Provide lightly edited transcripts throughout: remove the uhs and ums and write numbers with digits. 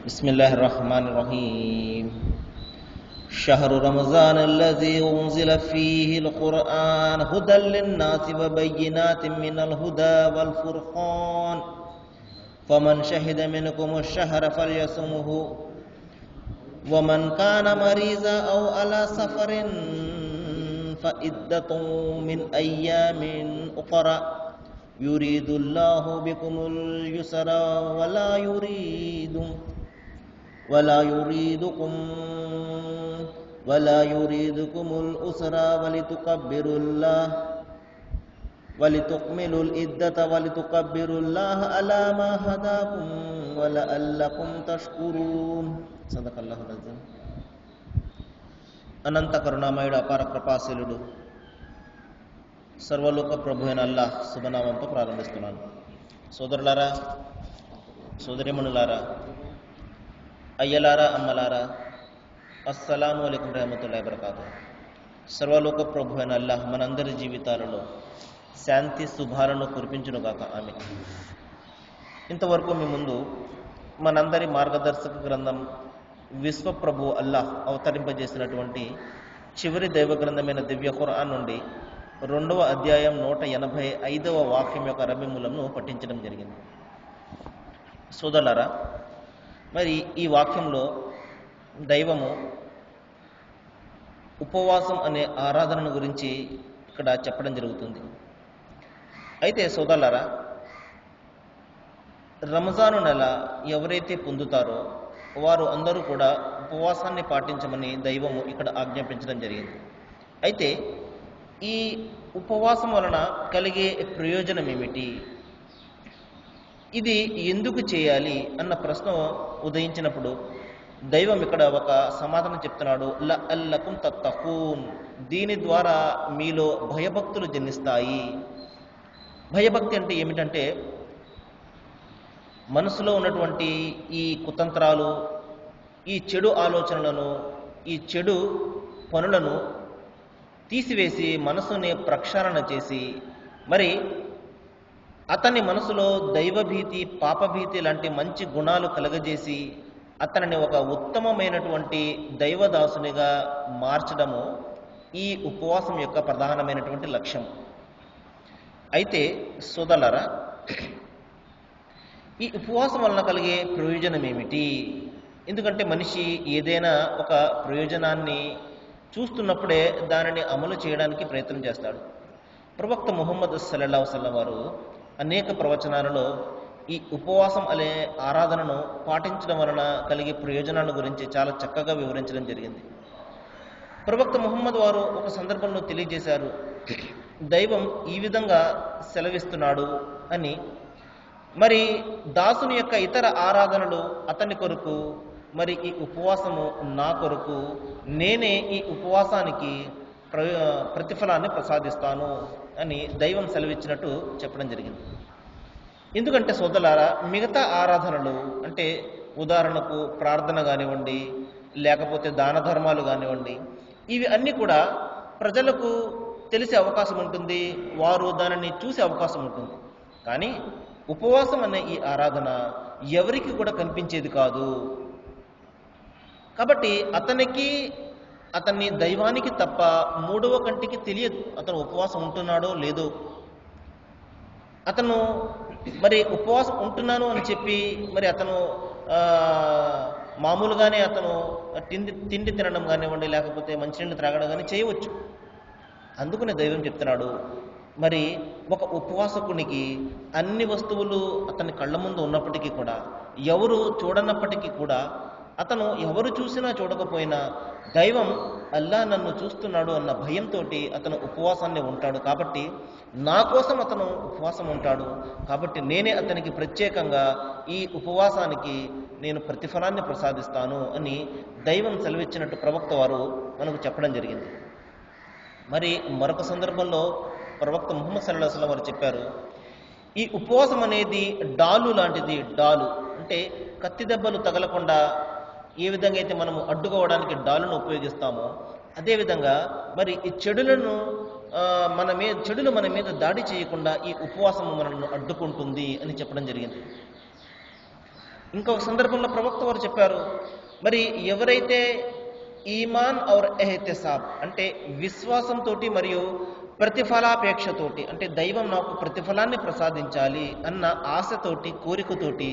बिस्मिल्लाह रहमान रहीम। शहर रमज़ान अल्लज़ी उन्ज़िल फ़ीहिल क़ुरआन हुदल लिन्नासि व बय्यिनातिन मिनल हुदा वल फ़ुरक़ान फ़मन शहिद मिनकुमुश शहर फ़ल्यसुमहु व मन कान मरीज़न औ अला सफ़रिन फ़इद्दतुम मिन अय्यामिन उख़रा युरीदुल्लाहु बिकुमुल युस्रा वला युरीदुकुमुल उसरा वलितुकम्मिलुल इद्दत वलितुकब्बिरुल्लाह अला मा हदाकुम वलअल्लकुम तश्कुरून। सदक़ल्लाहुल अज़ीम। అనంత కరుణామయుడు అపార కృపాశీలుడు సర్వలోక ప్రభు అయిన అల్లాహ్ శుభనామంతో ప్రారంభిస్తున్నాను. సోదరులారా, సోదరిమణులారా, అయ్యలారా, అమ్మలారా, అస్సలాము అలైకుం రహమతుల్లాహి వబరకాతు. సర్వలోక ప్రభు అయిన అల్లాహ్ మనందరి జీవితాలలో శాంతి శుభాలను కురిపించునుగాక. ఆమీన్. ఇంతవరకు మీ ముందు మనందరి మార్గదర్శక గ్రంథం విశ్వప్రభు అల్లాహ్ అవతరింపజేసినటువంటి చివరి దైవ గ్రంథమైన దివ్య ఖురాన్ నుండి 2వ అధ్యాయం 185వ వాక్యం యొక్క అరబిమూలంను పఠించడం జరిగింది. సోదరులారా, మరి ఈ వాక్యంలో దైవము ఉపవాసం అనే ఆరాధనను గురించి ఇక్కడ చెప్పడం జరుగుతుంది. అయితే సోదరులారా, రంజాను నెల ఎవరైతే పొందుతారో వారు అందరూ కూడా ఉపవాసాన్ని పాటించమని దైవము ఇక్కడ ఆజ్ఞాపించడం జరిగింది. అయితే ఈ ఉపవాసం వలన కలిగే ప్రయోజనం ఏమిటి, ఇది ఎందుకు చేయాలి అన్న ప్రశ్న ఉదయించినప్పుడు దైవం ఇక్కడ ఒక సమాధానం చెప్తున్నాడు. లఅల్లకుం తత్తఖూన్, దీని ద్వారా మీలో భయభక్తులు జన్మిస్తాయి. భయభక్తి అంటే ఏమిటంటే మనసులో ఉన్నటువంటి ఈ కుతంత్రాలు, ఈ చెడు ఆలోచనలను, ఈ చెడు పనులను తీసివేసి మనసుని ప్రక్షాళన చేసి మరి అతని మనసులో దైవభీతి, పాపభీతి లాంటి మంచి గుణాలు కలగజేసి అతనిని ఒక ఉత్తమమైనటువంటి దైవదాసునిగా మార్చడము ఈ ఉపవాసం యొక్క ప్రధానమైనటువంటి లక్ష్యం. అయితే సోదరులారా, ఈ ఉపవాసం వలన కలిగే ప్రయోజనం ఏమిటి? ఎందుకంటే మనిషి ఏదైనా ఒక ప్రయోజనాన్ని చూస్తున్నప్పుడే దానిని అమలు చేయడానికి ప్రయత్నం చేస్తాడు. ప్రవక్త ముహమ్మద్ సల్లల్లాహు అలైహి వసల్లం వారు అనేక ప్రవచనాలలో ఈ ఉపవాసం అనే ఆరాధనను పాటించడం వలన కలిగే ప్రయోజనాల గురించి చాలా చక్కగా వివరించడం జరిగింది. ప్రవక్త ముహమ్మద్ వారు ఒక సందర్భంలో తెలియజేశారు, దైవం ఈ విధంగా సెలవిస్తున్నాడు అని. మరి దాసుని యొక్క ఇతర ఆరాధనలు అతని కొరకు, మరి ఈ ఉపవాసము నా కొరకు, నేనే ఈ ఉపవాసానికి ప్రతిఫలాన్ని ప్రసాదిస్తాను అని దైవం సెలవిచ్చినట్టు చెప్పడం జరిగింది. ఎందుకంటే సోదరులారా, మిగతా ఆరాధనలు అంటే ఉదాహరణకు ప్రార్థన కానివ్వండి, లేకపోతే దాన ధర్మాలు కానివ్వండి, ఇవి అన్నీ కూడా ప్రజలకు తెలిసే అవకాశం ఉంటుంది, వారు దానిని చూసే అవకాశం ఉంటుంది. కానీ ఉపవాసం అనే ఈ ఆరాధన ఎవరికి కూడా కనిపించేది కాదు. కాబట్టి అతన్ని దైవానికి తప్ప మూడవ కంటికి తెలియదు అతను ఉపవాసం ఉంటున్నాడో లేదో. అతను మరి ఉపవాసం ఉంటున్నాను అని చెప్పి మరి అతను మామూలుగానే అతను తిండి తినడం కానివ్వండి, లేకపోతే మంచినీళ్ళు త్రాగడం కానీ చేయవచ్చు. అందుకనే దైవం చెప్తున్నాడు, మరి ఒక ఉపవాసకునికి అన్ని వస్తువులు అతని కళ్ళ ముందు ఉన్నప్పటికీ కూడా, ఎవరు చూడనప్పటికీ కూడా, అతను ఎవరు చూసినా చూడకపోయినా దైవం అల్లా నన్ను చూస్తున్నాడు అన్న భయంతో అతను ఉపవాసాన్ని ఉంటాడు. కాబట్టి నా కోసం అతను ఉపవాసం ఉంటాడు. కాబట్టి నేనే అతనికి ప్రత్యేకంగా ఈ ఉపవాసానికి నేను ప్రతిఫలాన్ని ప్రసాదిస్తాను అని దైవం సెలవిచ్చినట్టు ప్రవక్త వారు మనకు చెప్పడం జరిగింది. మరి మరొక సందర్భంలో ప్రవక్త ముహమ్మద్ సల్లల్లాహు అలైహి వసల్లం వారు చెప్పారు, ఈ ఉపవాసం అనేది డాలు లాంటిది. డాలు అంటే కత్తి దెబ్బలు తగలకుండా ఏ విధంగా అయితే మనము అడ్డుకోవడానికి డాలును ఉపయోగిస్తామో, అదేవిధంగా మరి ఈ చెడులు మన మీద దాడి చేయకుండా ఈ ఉపవాసము మనల్ని అడ్డుకుంటుంది అని చెప్పడం జరిగింది. ఇంకొక సందర్భంలో ప్రవక్త వారు చెప్పారు, మరి ఎవరైతే ఈమాన్ ఔర్ ఎహ్తిసాబ్ అంటే విశ్వాసంతో మరియు ప్రతిఫలాపేక్షతోటి, అంటే దైవం నాకు ప్రతిఫలాన్ని ప్రసాదించాలి అన్న ఆశతోటి కోరికతోటి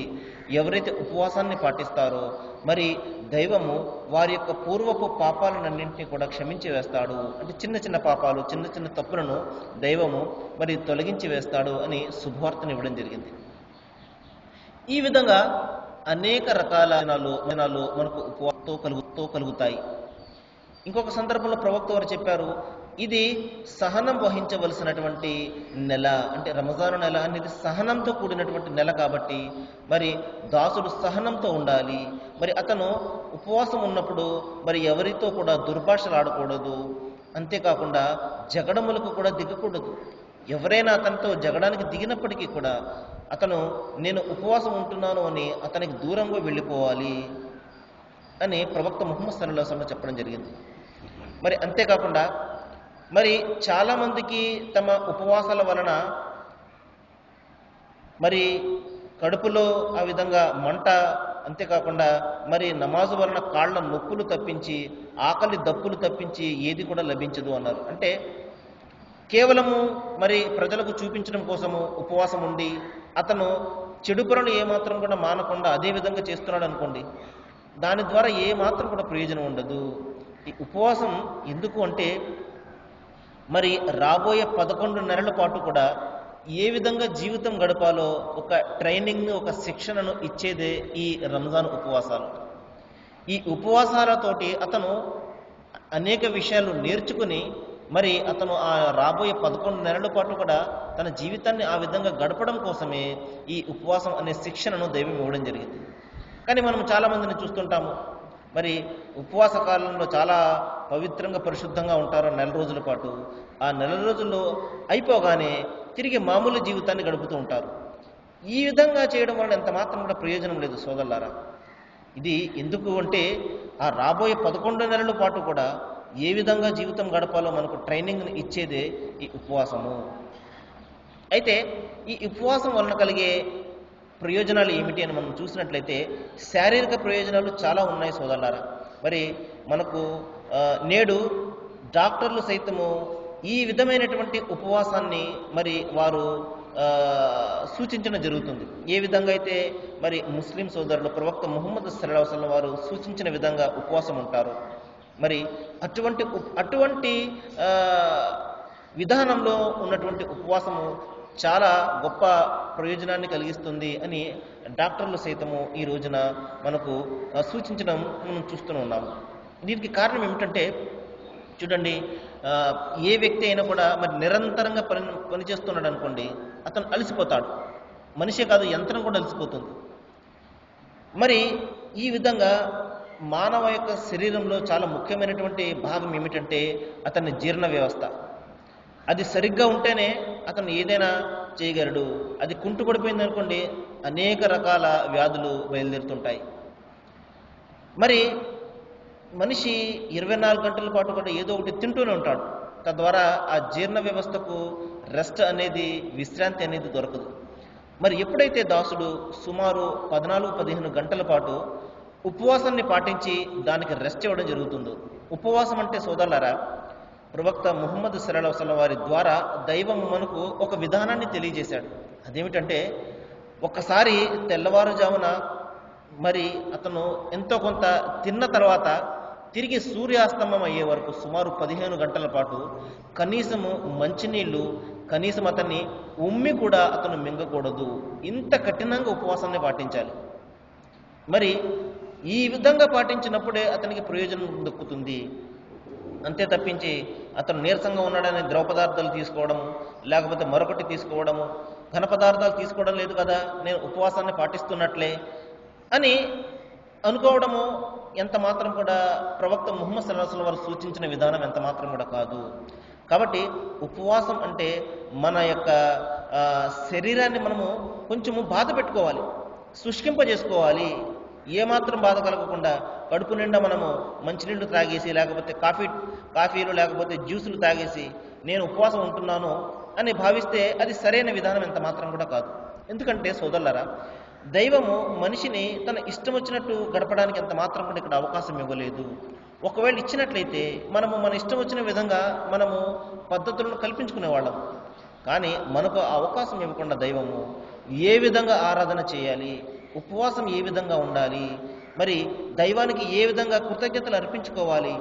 ఎవరైతే ఉపవాసాన్ని పాటిస్తారో మరి దైవము వారి యొక్క పూర్వపు పాపాలన్నింటినీ కూడా క్షమించి వేస్తాడు. అంటే చిన్న చిన్న పాపాలు, చిన్న చిన్న తప్పులను దైవము మరి తొలగించి వేస్తాడు అని శుభవార్తను ఇవ్వడం జరిగింది. ఈ విధంగా అనేక రకాల దినాలు మనకు ఉపవాసంతో కలుగుతాయి. ఇంకొక సందర్భంలో ప్రవక్త వారు చెప్పారు, ఇది సహనం వహించవలసినటువంటి నెల, అంటే రంజాను నెల అనేది సహనంతో కూడినటువంటి నెల కాబట్టి మరి దాసుడు సహనంతో ఉండాలి. మరి అతను ఉపవాసం ఉన్నప్పుడు మరి ఎవరితో కూడా దుర్భాషలు ఆడకూడదు, అంతేకాకుండా జగడములకు కూడా దిగకూడదు. ఎవరైనా అతనితో జగడానికి దిగినప్పటికీ కూడా అతను నేను ఉపవాసం ఉంటున్నాను అని అతనికి దూరంగా వెళ్ళిపోవాలి అని ప్రవక్త ముహమ్మద్ సల్లల్లాహు అలైహి వసల్లం చెప్పడం జరిగింది. మరి అంతేకాకుండా మరి చాలామందికి తమ ఉపవాసాల వలన మరి కడుపులో ఆ విధంగా మంట, అంతేకాకుండా మరి నమాజు వలన కాళ్ళ నొప్పులు తప్పించి ఆకలి దప్పులు తప్పించి ఏది కూడా లభించదు అన్నారు. అంటే కేవలము మరి ప్రజలకు చూపించడం కోసము ఉపవాసం ఉండి అతను చెడు పనులు ఏమాత్రం కూడా మానకుండా అదే విధంగా చేస్తున్నాడు అనుకోండి, దాని ద్వారా ఏమాత్రం కూడా ప్రయోజనం ఉండదు. ఈ ఉపవాసం ఎందుకు అంటే మరి రాబోయే 11 నెలల పాటు కూడా ఏ విధంగా జీవితం గడపాలో ఒక ట్రైనింగ్, ఒక శిక్షణను ఇచ్చేదే ఈ రంజాన్ ఉపవాసాలు. ఈ ఉపవాసాలతోటి అతను అనేక విషయాలు నేర్చుకుని మరి అతను ఆ రాబోయే 11 నెలల పాటు కూడా తన జీవితాన్ని ఆ విధంగా గడపడం కోసమే ఈ ఉపవాసం అనే శిక్షణను దైవం ఇవ్వడం జరిగింది. కానీ మనం చాలామందిని చూస్తుంటాము, మరి ఉపవాస కాలంలో చాలా పవిత్రంగా పరిశుద్ధంగా ఉంటారు నెల రోజుల పాటు. ఆ నెల రోజుల్లో అయిపోగానే తిరిగి మామూలు జీవితాన్ని గడుపుతూ ఉంటారు. ఈ విధంగా చేయడం వల్ల ఎంత మాత్రం కూడా ప్రయోజనం లేదు సోదరులారా. ఇది ఎందుకు అంటే ఆ రాబోయే 11 నెలల పాటు కూడా ఏ విధంగా జీవితం గడపాలో మనకు ట్రైనింగ్ని ఇచ్చేదే ఈ ఉపవాసము. అయితే ఈ ఉపవాసం వలన కలిగే ప్రయోజనాలు ఏమిటి అని మనం చూసినట్లయితే శారీరక ప్రయోజనాలు చాలా ఉన్నాయి సోదరులారా. మరి మనకు నేడు డాక్టర్లు సైతము ఈ విధమైనటువంటి ఉపవాసాన్ని మరి వారు సూచించడం జరుగుతుంది. ఏ విధంగా అయితే మరి ముస్లిం సోదరులు ప్రవక్త ముహమ్మద్ సల్లల్లాహు అలైహి వసల్లం వారు సూచించిన విధంగా ఉపవాసం ఉంటారు. మరి అటువంటి విధానంలో ఉన్నటువంటి ఉపవాసము చాలా గొప్ప ప్రయోజనాన్ని కలిగిస్తుంది అని డాక్టర్లు సైతము ఈ రోజున మనకు సూచించడం మనం చూస్తూనే ఉన్నాము. దీనికి కారణం ఏమిటంటే చూడండి, ఏ వ్యక్తి అయినా కూడా మరి నిరంతరంగా పనిచేస్తున్నాడు అనుకోండి, అతను అలసిపోతాడు. మనిషే కాదు, యంత్రం కూడా అలసిపోతుంది. మరి ఈ విధంగా మానవ యొక్క శరీరంలో చాలా ముఖ్యమైనటువంటి భాగం ఏమిటంటే అతని జీర్ణ వ్యవస్థ. అది సరిగ్గా ఉంటేనే అతను ఏదైనా చేయగలడు. అది కుంటుపడిపోయింది అనుకోండి, అనేక రకాల వ్యాధులు బయలుదేరుతుంటాయి. మరి మనిషి 24 గంటల పాటు కూడా ఏదో ఒకటి తింటూనే ఉంటాడు. తద్వారా ఆ జీర్ణ వ్యవస్థకు రెస్ట్ అనేది, విశ్రాంతి అనేది దొరకదు. మరి ఎప్పుడైతే దాసుడు సుమారు 14-15 గంటల పాటు ఉపవాసాన్ని పాటించి దానికి రెస్ట్ ఇవ్వడం జరుగుతుందో, ఉపవాసం అంటే సోదరులారా ప్రవక్త ముహమ్మద్ సల్లల్లాహు అలైహి వసల్లం వారి ద్వారా దైవం మనకు ఒక విధానాన్ని తెలియజేశాడు. అదేమిటంటే ఒక్కసారి తెల్లవారుజామున మరి అతను ఎంతో కొంత తిన్న తర్వాత తిరిగి సూర్యాస్తమం అయ్యే వరకు సుమారు 15 గంటల పాటు కనీసము మంచినీళ్ళు, కనీసం అతన్ని ఉమ్మి కూడా అతను మింగకూడదు. ఇంత కఠినంగా ఉపవాసాన్ని పాటించాలి. మరి ఈ విధంగా పాటించినప్పుడే అతనికి ప్రయోజనం దక్కుతుంది. అంతే తప్పించి అతను నీరసంగా ఉన్నాడని ద్రవ పదార్థాలు తీసుకోవడము, లేకపోతే మరొకటి తీసుకోవడము, ఘన పదార్థాలు తీసుకోవడం లేదు కదా, నేను ఉపవాసాన్ని పాటిస్తున్నట్లే అని అనుకోవడము ఎంత మాత్రం కూడా ప్రవక్త ముహమ్మద్ సల్లల్లాహు అలైహి వసల్లం వారు సూచించిన విధానం ఎంత మాత్రం కూడా కాదు. కాబట్టి ఉపవాసం అంటే మన యొక్క శరీరాన్ని మనము కొంచెము బాధ పెట్టుకోవాలి, శుష్కింపజేసుకోవాలి. ఏమాత్రం బాధ కలగకుండా కడుపు నిండా మనము మంచినీళ్ళు తాగేసి, లేకపోతే కాఫీలు లేకపోతే జ్యూసులు తాగేసి నేను ఉపవాసం ఉంటున్నాను అని భావిస్తే అది సరైన విధానం ఎంత మాత్రం కూడా కాదు. ఎందుకంటే సోదరులారా, దైవము మనిషిని తన ఇష్టం వచ్చినట్టు గడపడానికి ఎంత మాత్రం కూడా ఇక్కడ అవకాశం ఇవ్వలేదు. ఒకవేళ ఇచ్చినట్లయితే మనము మన ఇష్టం వచ్చిన విధంగా మనము పద్ధతులను కల్పించుకునేవాళ్ళం. కానీ మనకు ఆ అవకాశం ఇవ్వకుండా దైవము ఏ విధంగా ఆరాధన చేయాలి, ఉపవాసం ఏ విధంగా ఉండాలి, మరి దైవానికి ఏ విధంగా కృతజ్ఞతలు అర్పించుకోవాలి,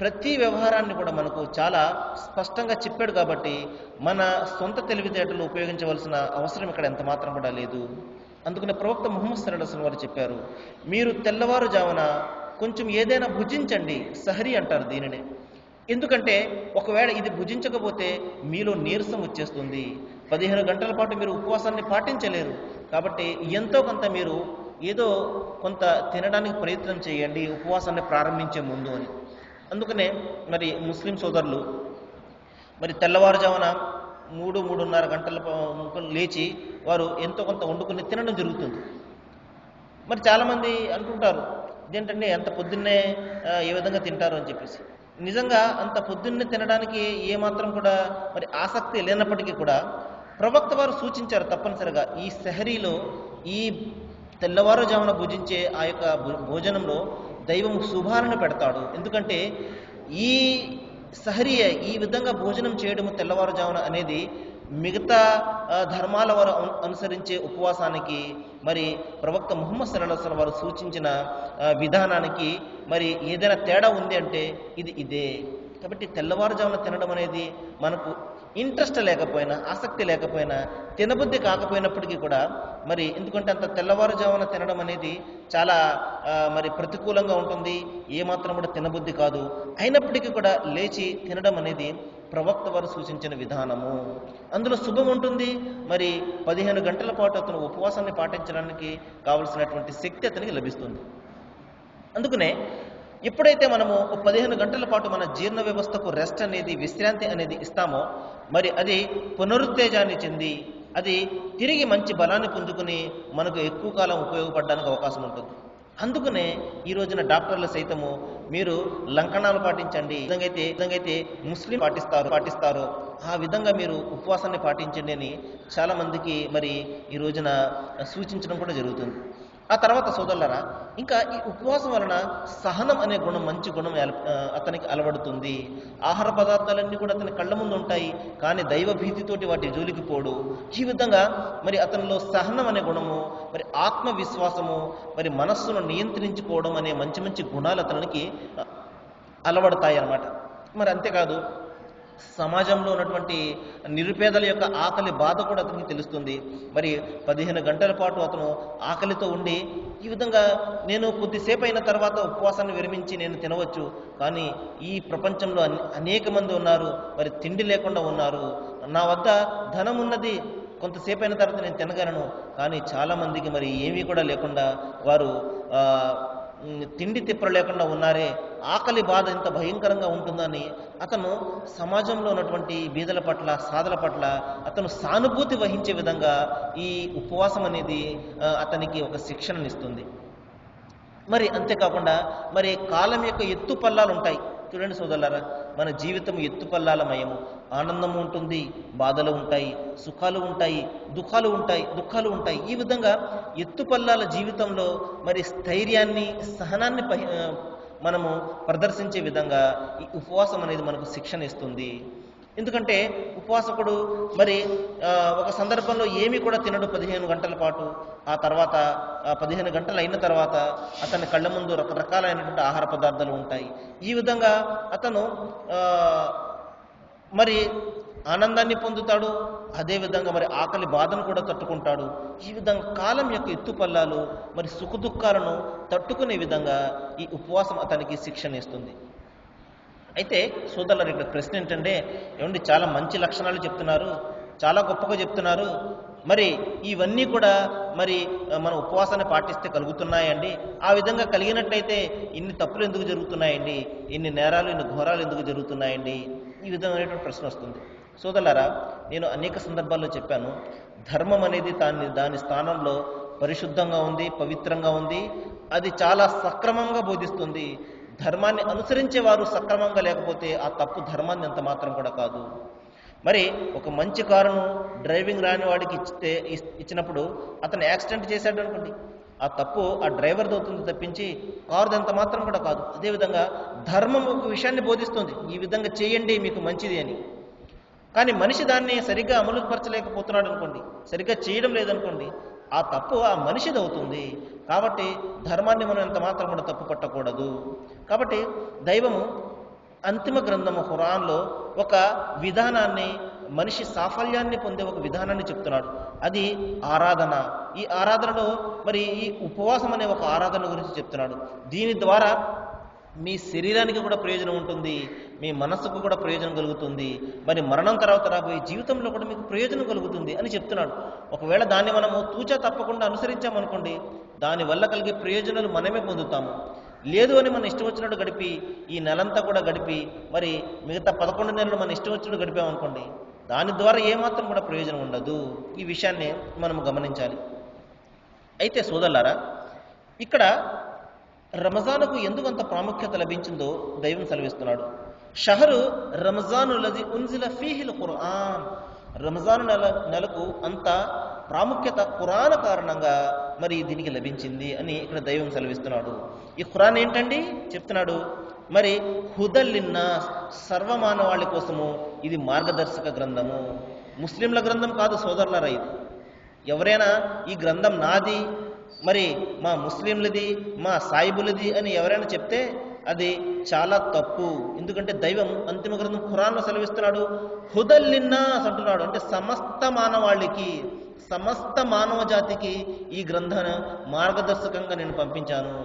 ప్రతి వ్యవహారాన్ని కూడా మనకు చాలా స్పష్టంగా చెప్పాడు. కాబట్టి మన సొంత తెలివితేటలు ఉపయోగించవలసిన అవసరం ఇక్కడ ఎంత మాత్రం కూడా లేదు. అందుకనే ప్రవక్త ముహమ్మద్ సల్లల్లాహు అలైహి వసల్లం వారు చెప్పారు, మీరు తెల్లవారుజామున కొంచెం ఏదైనా భుజించండి. సహరీ అంటారు దీనినే. ఎందుకంటే ఒకవేళ ఇది భుజించకపోతే మీలో నీరసం వచ్చేస్తుంది. 15 గంటల పాటు మీరు ఉపవాసాన్ని పాటించలేరు. కాబట్టి ఎంతో కొంత మీరు ఏదో కొంత తినడానికి ప్రయత్నం చేయండి ఉపవాసాన్ని ప్రారంభించే ముందు అని. అందుకనే మరి ముస్లిం సోదరులు మరి తెల్లవారుజామున 3-3:30 గంటల లేచి వారు ఎంతో కొంత వండుకుని తినడం జరుగుతుంది. మరి చాలామంది అనుకుంటారు ఇదేంటంటే ఎంత పొద్దున్నే ఏ విధంగా తింటారు అని చెప్పేసి. నిజంగా అంత పొద్దున్నే తినడానికి ఏమాత్రం కూడా మరి ఆసక్తి లేనప్పటికీ కూడా ప్రవక్త వారు సూచించారు తప్పనిసరిగా ఈ సెహరీలో, ఈ తెల్లవారుజామున భుజించే ఆ యొక్క భోజనంలో దైవం శుభాలను పెడతాడు. ఎందుకంటే ఈ సహరీ ఈ విధంగా భోజనం చేయడము తెల్లవారుజామున అనేది మిగతా ధర్మాల వారు అనుసరించే ఉపవాసానికి మరి ప్రవక్త ముహమ్మద్ సల్లల్లాహు అలైహి వసల్లం వారు సూచించిన విధానానికి మరి ఏదైనా తేడా ఉంది అంటే ఇదే. కాబట్టి తెల్లవారుజామున తినడం అనేది మనకు ఇంట్రెస్ట్ లేకపోయినా, ఆసక్తి లేకపోయినా, తినబుద్ధి కాకపోయినప్పటికీ కూడా మరి ఎందుకంటే అంత తెల్లవారుజామున తినడం అనేది చాలా మరి ప్రతికూలంగా ఉంటుంది. ఏమాత్రం కూడా తినబుద్ధి కాదు. అయినప్పటికీ కూడా లేచి తినడం అనేది ప్రవక్త వారు సూచించిన విధానము. అందులో శుభం ఉంటుంది. మరి 15 గంటల పాటు అతను ఉపవాసాన్ని పాటించడానికి కావలసినటువంటి శక్తి అతనికి లభిస్తుంది. అందుకనే ఎప్పుడైతే మనము 15 గంటల పాటు మన జీర్ణ వ్యవస్థకు రెస్ట్ అనేది, విశ్రాంతి అనేది ఇస్తామో మరి అది పునరుత్తేజాన్ని చెంది అది తిరిగి మంచి బలాన్ని పుంజుకుని మనకు ఎక్కువ కాలం ఉపయోగపడడానికి అవకాశం ఉంటుంది. అందుకనే ఈ రోజున డాక్టర్లు సైతము మీరు లంకణాలు పాటించండి, విధంగా ముస్లిం పాటిస్తారో ఆ విధంగా మీరు ఉపవాసాన్ని పాటించండి అని చాలా మందికి మరి ఈ రోజున సూచించడం కూడా జరుగుతుంది. ఆ తర్వాత సోదరులారా, ఇంకా ఈ ఉపవాసం వలన సహనం అనే గుణం, మంచి గుణం అతనికి అలవడుతుంది. ఆహార పదార్థాలన్నీ కూడా అతని కళ్ళ ముందు ఉంటాయి, కానీ దైవ భీతితోటి వాటి జోలికి పోడు. ఈ విధంగా మరి అతనిలో సహనం అనే గుణము, మరి ఆత్మవిశ్వాసము, మరి మనస్సును నియంత్రించుకోవడం అనే మంచి మంచి గుణాలు అతనికి అలవడతాయి అన్నమాట. మరి అంతేకాదు సమాజంలో ఉన్నటువంటి నిరుపేదల యొక్క ఆకలి బాధ కూడా అతనికి తెలుస్తుంది. మరి 15 గంటల పాటు అతను ఆకలితో ఉండి ఈ విధంగా నేను కొద్దిసేపు అయిన తర్వాత ఉపవాసాన్ని విరమించి నేను తినవచ్చు, కానీ ఈ ప్రపంచంలో అనేక మంది ఉన్నారు, మరి తిండి లేకుండా ఉన్నారు. నా వద్ద ధనం ఉన్నది, కొంతసేపు అయిన తర్వాత నేను తినగలను, కానీ చాలామందికి మరి ఏమీ కూడా లేకుండా వారు తిండి తిప్పలు లేకుండా ఉన్నారే, ఆకలి బాధ ఎంత భయంకరంగా ఉంటుందని అతను సమాజంలో ఉన్నటువంటి బీదల పట్ల, సాధల పట్ల అతను సానుభూతి వహించే విధంగా ఈ ఉపవాసం అనేది అతనికి ఒక శిక్షణనిస్తుంది. మరి అంతేకాకుండా మరి కాలం యొక్క ఎత్తు పల్లాలు ఉంటాయి. చూడండి సోదరులారా, మన జీవితం ఎత్తుపల్లాలమయము. ఆనందము ఉంటుంది, బాధలు ఉంటాయి, సుఖాలు ఉంటాయి, దుఃఖాలు ఉంటాయి. ఈ విధంగా ఎత్తుపల్లాల జీవితంలో మరి స్థైర్యాన్ని, సహనాన్ని మనము ప్రదర్శించే విధంగా ఈ ఉపవాసం అనేది మనకు శిక్షణ ఇస్తుంది. ఎందుకంటే ఉపవాసకుడు మరి ఒక సందర్భంలో ఏమీ కూడా తినడు 15 గంటల పాటు. ఆ తర్వాత 15 గంటలు అయిన తర్వాత అతని కళ్ళ ముందు రకరకాలైనటువంటి ఆహార పదార్థాలు ఉంటాయి. ఈ విధంగా అతను మరి ఆనందాన్ని పొందుతాడు, అదేవిధంగా మరి ఆకలి బాధను కూడా తట్టుకుంటాడు. ఈ విధంగా కాలం యొక్క ఎత్తుపల్లాలు మరి సుఖదుఖాలను తట్టుకునే విధంగా ఈ ఉపవాసం అతనికి శిక్షణ ఇస్తుంది. అయితే సోదరులారా, ఇక్కడ ప్రశ్న ఏంటంటే, ఏమండి చాలా మంచి లక్షణాలు చెప్తున్నారు, చాలా గొప్పగా చెప్తున్నారు, మరి ఇవన్నీ కూడా మరి మన ఉపవాసాన్ని పాటిస్తే కలుగుతున్నాయండి, ఆ విధంగా కలిగినట్లయితే ఇన్ని తప్పులు ఎందుకు జరుగుతున్నాయండి, ఇన్ని నేరాలు, ఇన్ని ఘోరాలు ఎందుకు జరుగుతున్నాయండి, ఈ విధమైనటువంటి ప్రశ్న వస్తుంది. సోదరులారా, నేను అనేక సందర్భాల్లో చెప్పాను, ధర్మం అనేది దాని స్థానంలో పరిశుద్ధంగా ఉంది, పవిత్రంగా ఉంది, అది చాలా సక్రమంగా బోధిస్తుంది. ధర్మాన్ని అనుసరించే వారు సక్రమంగా లేకపోతే ఆ తప్పు ధర్మాన్ని ఎంత మాత్రం కూడా కాదు. మరి ఒక మంచి కారును డ్రైవింగ్ రాని వాడికి ఇచ్చినప్పుడు అతను యాక్సిడెంట్ చేశాడు అనుకోండి, ఆ తప్పు ఆ డ్రైవర్ది అవుతుంది తప్పించి కారుది ఎంత మాత్రం కూడా కాదు. అదేవిధంగా ధర్మం ఒక విషయాన్ని బోధిస్తుంది, ఈ విధంగా చేయండి మీకు మంచిది అని. కానీ మనిషి దాన్ని సరిగ్గా అమలుపరచలేకపోతున్నాడు అనుకోండి, సరిగ్గా చేయడం లేదనుకోండి, ఆ తప్పు ఆ మనిషిది అవుతుంది. కాబట్టి ధర్మాన్ని మనం ఎంత మాత్రం కూడా తప్పు పట్టకూడదు. కాబట్టి దైవము అంతిమ గ్రంథము ఖురాన్లో ఒక విధానాన్ని, మనిషి సాఫల్యాన్ని పొందే ఒక విధానాన్ని చెప్తున్నాడు. అది ఆరాధన. ఈ ఆరాధనలో మరి ఈ ఉపవాసం అనే ఒక ఆరాధన గురించి చెప్తున్నాడు. దీని ద్వారా మీ శరీరానికి కూడా ప్రయోజనం ఉంటుంది, మీ మనస్సుకు కూడా ప్రయోజనం కలుగుతుంది, మరి మరణం తర్వాత రాబోయే జీవితంలో కూడా మీకు ప్రయోజనం కలుగుతుంది అని చెప్తున్నాడు. ఒకవేళ దాన్ని మనము తూచా తప్పకుండా అనుసరించామనుకోండి, దానివల్ల కలిగే ప్రయోజనాలు మనమే పొందుతాము. లేదు అని మన ఇష్టం వచ్చినట్టు గడిపి, ఈ నెలంతా కూడా గడిపి, మరి మిగతా 11 నెలలు మన ఇష్టం వచ్చినట్టు గడిపామనుకోండి, దాని ద్వారా ఏమాత్రం కూడా ప్రయోజనం ఉండదు. ఈ విషయాన్ని మనం గమనించాలి. అయితే సోదరులారా, ఇక్కడ రమజానుకు ఎందుకు అంత ప్రాముఖ్యత లభించిందో దైవం సెలవిస్తున్నాడు. షహరు రమజాను లది ఉన్జిల ఫీహిల్ ఖురాన్. రంజాను నెలకు అంత ప్రాముఖ్యత ఖురాన్ కారణంగా మరి దీనికి లభించింది అని ఇక్కడ దైవం సెలవిస్తున్నాడు. ఈ ఖురాన్ ఏంటండి చెప్తున్నాడు, మరి హుదల్లిన్నాస్, సర్వమానవాళి కోసము ఇది మార్గదర్శక గ్రంథము. ముస్లింల గ్రంథం కాదు సోదరులారా ఇది. ఎవరైనా ఈ గ్రంథం నాది, మరి మా ముస్లింలది, మా సాయిబులది అని ఎవరైనా చెప్తే అది చాలా తప్పు. ఎందుకంటే దైవం అంతిమ గ్రంథం ఖురాన్లో సెలవిస్తున్నాడు, హుదల్లిన్నాస్ అంటున్నాడు. అంటే సమస్త మానవాళికి, సమస్త మానవ జాతికి ఈ గ్రంథాన్ని మార్గదర్శకంగా నేను పంపించాను.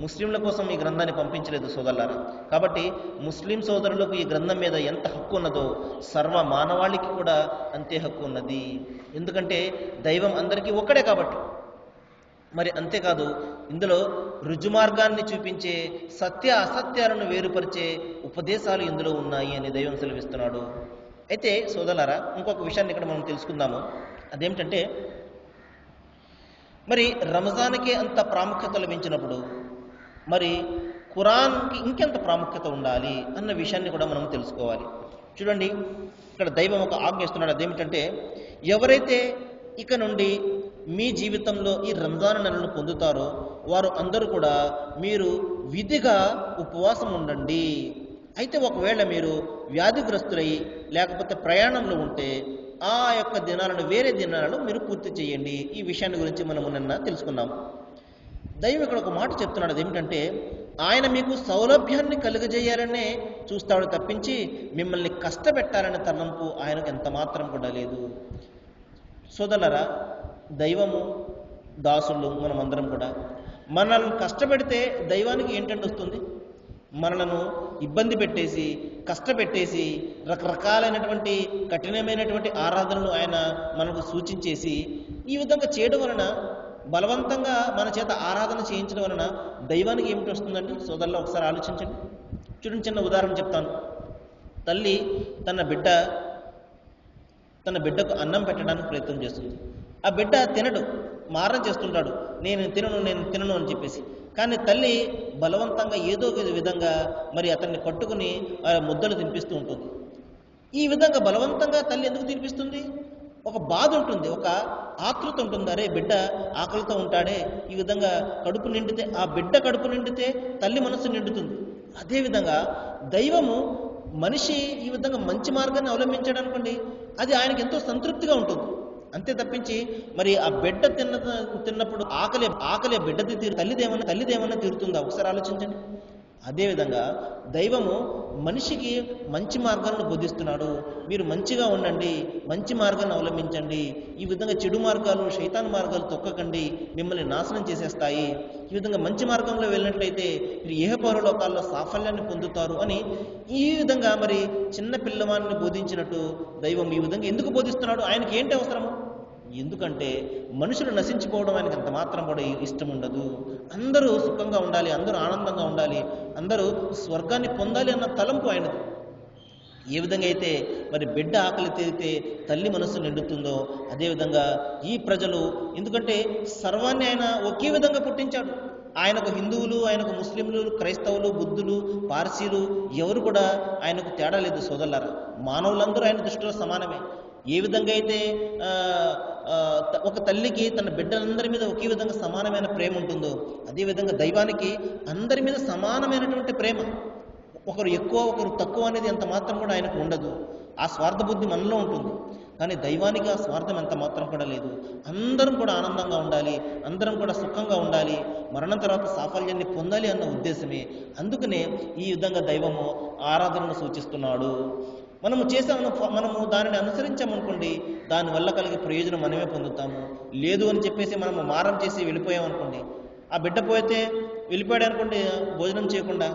ముస్లింల కోసం ఈ గ్రంథాన్ని పంపించలేదు సోదరులారా. కాబట్టి ముస్లిం సోదరులకు ఈ గ్రంథం మీద ఎంత హక్కు ఉన్నదో సర్వ మానవాళికి కూడా అంతే హక్కు ఉన్నది. ఎందుకంటే దైవం అందరికీ ఒక్కడే కాబట్టి. మరి అంతేకాదు, ఇందులో రుజుమార్గాన్ని చూపించే, సత్య అసత్యాలను వేరుపరిచే ఉపదేశాలు ఇందులో ఉన్నాయి అని దైవం సెలవిస్తున్నాడు. అయితే సోదరులారా, ఇంకొక విషయాన్ని ఇక్కడ మనం తెలుసుకుందాము. అదేమిటంటే, మరి రంజాన్కే అంత ప్రాముఖ్యత లభించినప్పుడు మరి ఖురాన్కి ఇంకెంత ప్రాముఖ్యత ఉండాలి అన్న విషయాన్ని కూడా మనం తెలుసుకోవాలి. చూడండి, ఇక్కడ దైవం ఒక ఆజ్ఞ ఇస్తున్నాడు. అదేమిటంటే, ఎవరైతే ఇక నుండి మీ జీవితంలో ఈ రంజాన్ నెలను పొందుతారో వారు అందరూ కూడా మీరు విధిగా ఉపవాసం ఉండండి. అయితే ఒకవేళ మీరు వ్యాధిగ్రస్తులై లేకపోతే ప్రయాణంలో ఉంటే ఆ యొక్క దినాలను వేరే దినాలను మీరు పూర్తి చేయండి. ఈ విషయాన్ని గురించి మనము నిన్న తెలుసుకున్నాము. దైవం ఇక్కడ ఒక మాట చెప్తున్నాడు. అదేమిటంటే, ఆయన మీకు సౌలభ్యాన్ని కలుగజేయాలనే చూస్తాడు తప్పించి మిమ్మల్ని కష్టపెట్టాలనే తలంపు ఆయనకు ఎంత మాత్రం కూడా లేదు. సోదరులారా, దైవము దాసులు మనమందరం కూడా మనల్ని కష్టపెడితే దైవానికి ఏంటంటే వస్తుంది? మనలను ఇబ్బంది పెట్టేసి, కష్టపెట్టేసి, రకరకాలైనటువంటి కఠినమైనటువంటి ఆరాధనలు ఆయన మనకు సూచించేసి ఈ విధంగా చేయడం వలన, బలవంతంగా మన చేత ఆరాధన చేయించడం వలన దైవానికి ఏమిటి వస్తుందండి సోదరులు? ఒకసారి ఆలోచించండి. చూడండి, చిన్న ఉదాహరణ చెప్తాను. తల్లి తన బిడ్డకు అన్నం పెట్టడానికి ప్రయత్నం చేస్తుంది. ఆ బిడ్డ తినడు, మారం చేస్తుంటాడు, నేను తినను అని చెప్పేసి. కానీ తల్లి బలవంతంగా ఏదో ఒక విధంగా మరి అతన్ని పట్టుకుని ముద్దలు తినిపిస్తూ ఉంటుంది. ఈ విధంగా బలవంతంగా తల్లి ఎందుకు తినిపిస్తుంది? ఒక బాధ ఉంటుంది, ఒక ఆతృత ఉంటుంది. అరే, బిడ్డ ఆకలితో ఉంటాడే, ఈ విధంగా కడుపు నిండితే, ఆ బిడ్డ కడుపు నిండితే తల్లి మనస్సు నిండుతుంది. అదేవిధంగా దైవము మనిషి ఈ విధంగా మంచి మార్గాన్ని అవలంబించాడనుకోండి, అది ఆయనకి ఎంతో సంతృప్తిగా ఉంటుంది. అంతే తప్పించి మరి ఆ బిడ్డ తిన్నప్పుడు ఆకలే బిడ్డది తల్లిదేమన్నా తీరుతుందా? ఒకసారి ఆలోచించండి. అదేవిధంగా దైవము మనిషికి మంచి మార్గాలను బోధిస్తున్నాడు. మీరు మంచిగా ఉండండి, మంచి మార్గాన్ని అవలంబించండి, ఈ విధంగా చెడు మార్గాలు, శైతాన్ మార్గాలు తొక్కకండి, మిమ్మల్ని నాశనం చేసేస్తాయి. ఈ విధంగా మంచి మార్గంలో వెళ్ళినట్లయితే మీరు ఇహపరలోకాల్లో సాఫల్యాన్ని పొందుతారు అని ఈ విధంగా మరి చిన్న పిల్లవాడిని బోధించినట్టు దైవం ఈ విధంగా ఎందుకు బోధిస్తున్నాడు? ఆయనకి ఏంటి అవసరము? ఎందుకంటే మనుషులు నశించిపోవడం ఆయనకు అంత మాత్రం కూడా ఇష్టం ఉండదు. అందరూ సుఖంగా ఉండాలి, అందరూ ఆనందంగా ఉండాలి, అందరూ స్వర్గాన్ని పొందాలి అన్న తలంపు ఆయనది. ఏ విధంగా అయితే మరి బిడ్డ ఆకలి తీరితే తల్లి మనస్సు నిండుతుందో అదేవిధంగా ఈ ప్రజలు, ఎందుకంటే సర్వాన్ని ఆయన ఒకే విధంగా పుట్టించాడు. ఆయనకు హిందువులు, ఆయనకు ముస్లింలు, క్రైస్తవులు, బుద్ధులు, పార్సీలు ఎవరు కూడా ఆయనకు తేడా లేదు సోదరులారా. మానవులందరూ ఆయన దృష్టిలో సమానమే. ఏ విధంగా అయితే ఆ, ఒక తల్లికి తన బిడ్డలందరి మీద ఒకే విధంగా సమానమైన ప్రేమ ఉంటుందో, అదేవిధంగా దైవానికి అందరి మీద సమానమైనటువంటి ప్రేమ. ఒకరు ఎక్కువ ఒకరు తక్కువ అనేది ఎంత మాత్రం కూడా ఆయనకు ఉండదు. ఆ స్వార్థ బుద్ధి మనలో ఉంటుంది, కానీ దైవానికి ఆ స్వార్థం ఎంత మాత్రం కూడా లేదు. అందరం కూడా ఆనందంగా ఉండాలి, అందరం కూడా సుఖంగా ఉండాలి, మరణం తర్వాత సాఫల్యాన్ని పొందాలి అన్న ఉద్దేశమే. అందుకనే ఈ విధంగా దైవము ఆరాధనను సూచిస్తున్నాడు. మనము దానిని అనుసరించామనుకోండి, దానివల్ల కలిగే ప్రయోజనం మనమే పొందుతాము. లేదు అని చెప్పేసి మనము మారం చేసి వెళ్ళిపోయామనుకోండి, ఆ బిడ్డ పోతే వెళ్ళిపోయాడు అనుకోండి, భోజనం చేయకుండా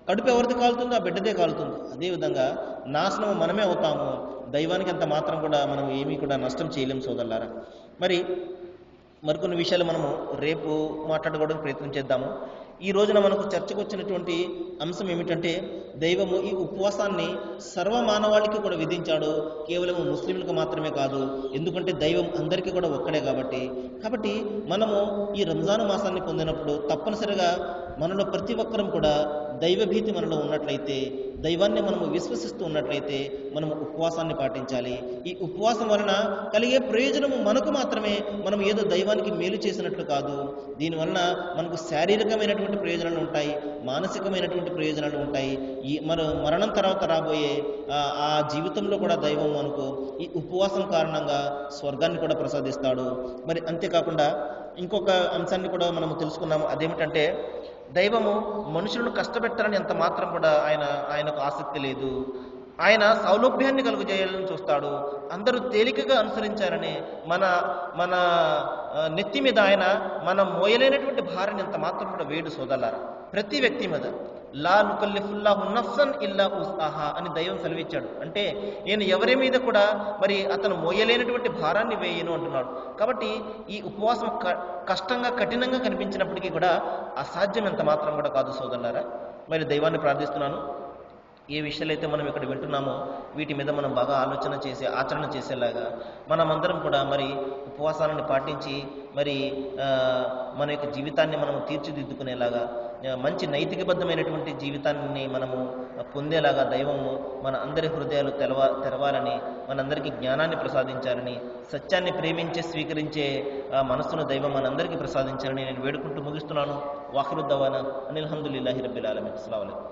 కడుపు ఎవరిది కాలుతుందో ఆ బిడ్డదే కాలుతుంది. అదేవిధంగా నాశనం మనమే అవుతాము. దైవానికి అంత మాత్రం కూడా మనం ఏమీ కూడా నష్టం చేయలేం సోదరులారా. మరికొన్ని విషయాలు మనము రేపు మాట్లాడుకోవడానికి ప్రయత్నం చేద్దాము. ఈ రోజున మనకు చర్చకు వచ్చినటువంటి అంశం ఏమిటంటే, దైవము ఈ ఉపవాసాన్ని సర్వ మానవాళికి కూడా విధించాడు, కేవలం ముస్లింలకు మాత్రమే కాదు. ఎందుకంటే దైవం అందరికీ కూడా ఒక్కడే కాబట్టి మనము ఈ రంజాను మాసాన్ని పొందినప్పుడు తప్పనిసరిగా మనలో ప్రతి ఒక్కరం కూడా దైవభీతి మనలో ఉన్నట్లయితే, దైవాన్ని మనము విశ్వసిస్తూ ఉన్నట్లయితే మనము ఉపవాసాన్ని పాటించాలి. ఈ ఉపవాసం వలన కలిగే ప్రయోజనము మనకు మాత్రమే, మనం ఏదో దైవానికి మేలు చేసినట్లు కాదు. దీనివలన మనకు శారీరకమైనటువంటి ప్రయోజనాలు ఉంటాయి, మానసికమైనటువంటి ప్రయోజనాలు ఉంటాయి. మన మరణం తర్వాత రాబోయే ఆ జీవితంలో కూడా దైవం మనకు ఈ ఉపవాసం కారణంగా స్వర్గాన్ని కూడా ప్రసాదిస్తాడు. మరి అంతేకాకుండా ఇంకొక అంశాన్ని కూడా మనం తెలుసుకున్నాము. అదేమిటంటే, దైవము మనుషులను కష్టపెట్టాలని ఎంత మాత్రం కూడా ఆయనకు ఆసక్తి లేదు. ఆయన సౌలభ్యాన్ని కలుగజేయాలని చూస్తాడు. అందరూ తేలికగా అనుసరించాలని మన మన నెత్తి మీద ఆయన మనం మోయలేనటువంటి భారాన్ని ఎంత మాత్రం కూడా వేడు సోదరులారా. ప్రతి వ్యక్తి మీద లా నుకల్లిఫుల్లాహు నఫ్సన్ ఇల్లా ఉస్ఆహా అని దైవం సెలవిచ్చాడు. అంటే నేను ఎవరి మీద కూడా మరి అతను మోయలేనటువంటి భారాన్ని వేయను అంటున్నాడు. కాబట్టి ఈ ఉపవాసం కష్టంగా కఠినంగా కనిపించినప్పటికీ కూడా అసాధ్యం ఎంత మాత్రం కూడా కాదు సోదరులారా. మరి దైవాన్ని ప్రార్థిస్తున్నాను, ఏ విషయాలు అయితే మనం ఇక్కడ వింటున్నామో వీటి మీద మనం బాగా ఆచరణ చేసేలాగా మనమందరం కూడా మరి ఉపవాసాలను పాటించి మరి మన యొక్క జీవితాన్ని మనం తీర్చిదిద్దుకునేలాగా, మంచి నైతికబద్ధమైనటువంటి జీవితాన్ని మనము పొందేలాగా దైవము మన అందరి హృదయాలు తెరవాలని, మనందరికీ జ్ఞానాన్ని ప్రసాదించాలని, సత్యాన్ని ప్రేమించే స్వీకరించే మనస్సును దైవం మనందరికీ ప్రసాదించాలని నేను వేడుకుంటూ ముగిస్తున్నాను. వాఖిరు దవానా అనిల్ హమ్దులిల్లాహి రబ్బిల్ ఆలమీన్. అస్సలాము అలైకుం.